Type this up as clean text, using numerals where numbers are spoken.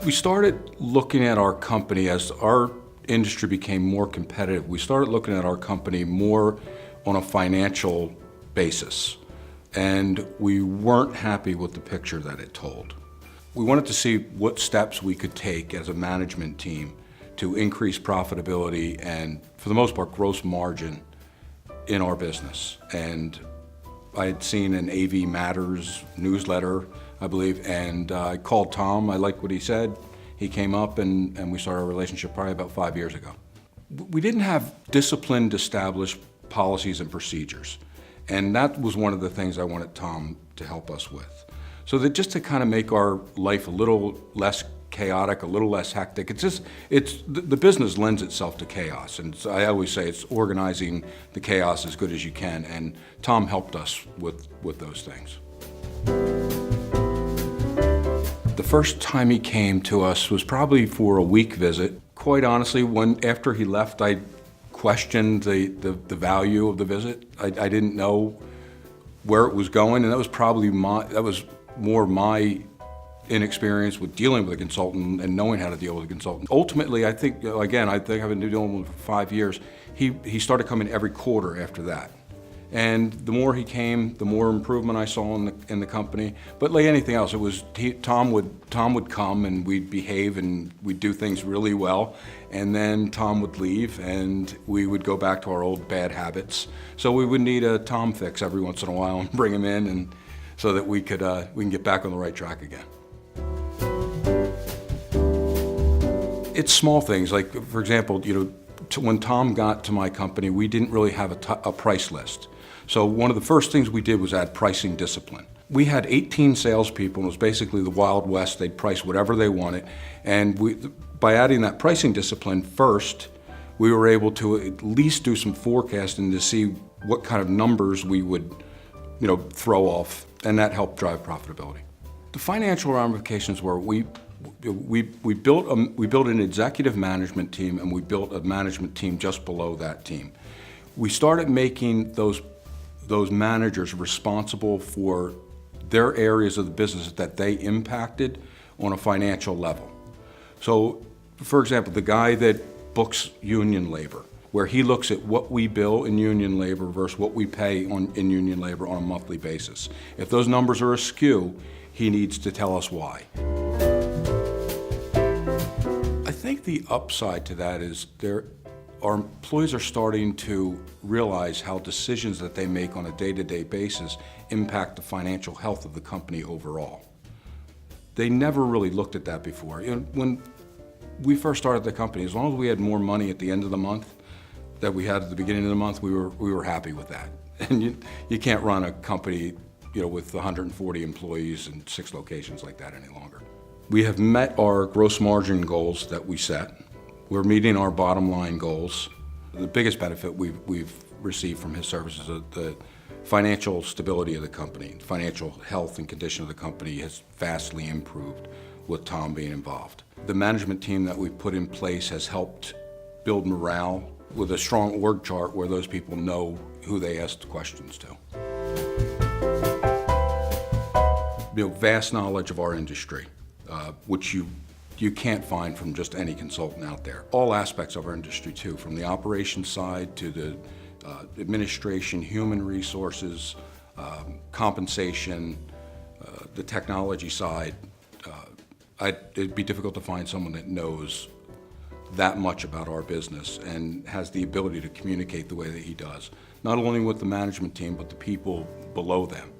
We started looking at our company as our industry became more competitive. We started looking at our company more on a financial basis, and we weren't happy with the picture that it told. We wanted to see what steps we could take as a management team to increase profitability and, for the most part, gross margin in our business. And I had seen an AV Matters newsletter, I believe, and I called Tom. I liked what he said. He came up and we started a relationship probably about 5 years ago. We didn't have disciplined, established policies and procedures. And that was one of the things I wanted Tom to help us with. So that just to kind of make our life a little less chaotic, a little less hectic. The business lends itself to chaos. And so I always say it's organizing the chaos as good as you can. And Tom helped us with those things. The first time he came to us was probably for a week visit. Quite honestly, after he left, I questioned the value of the visit. I didn't know where it was going, and that was probably more my inexperience with dealing with a consultant and knowing how to deal with a consultant. Ultimately, I think I've been dealing with him for 5 years. He started coming every quarter after that. And the more he came, the more improvement I saw in the company. But like anything else, Tom would come and we'd behave and we'd do things really well. And then Tom would leave and we would go back to our old bad habits. So we would need a Tom fix every once in a while and bring him in, and so that we can get back on the right track again. It's small things, like for example, when Tom got to my company, we didn't really have a price list. So one of the first things we did was add pricing discipline. We had 18 salespeople, and it was basically the Wild West. They'd price whatever they wanted. And by adding that pricing discipline first, we were able to at least do some forecasting to see what kind of numbers we would throw off, and that helped drive profitability. The financial ramifications were we built an executive management team, and we built a management team just below that team. We started making those managers responsible for their areas of the business that they impacted on a financial level. So, for example, the guy that books union labor, where he looks at what we bill in union labor versus what we pay in union labor on a monthly basis. If those numbers are askew, he needs to tell us why. I think the upside to that is our employees are starting to realize how decisions that they make on a day-to-day basis impact the financial health of the company overall. They never really looked at that before. When we first started the company, as long as we had more money at the end of the month that we had at the beginning of the month, we were happy with that. And you can't run a company with 140 employees and 6 locations like that any longer. We have met our gross margin goals that we set. We're meeting our bottom line goals. The biggest benefit we've received from his services is the financial stability of the company. The financial health and condition of the company has vastly improved with Tom being involved. The management team that we've put in place has helped build morale with a strong org chart where those people know who they ask questions to. Vast knowledge of our industry, which you can't find from just any consultant out there. All aspects of our industry too, from the operations side to the administration, human resources, compensation, the technology side. It'd be difficult to find someone that knows that much about our business and has the ability to communicate the way that he does, not only with the management team, but the people below them.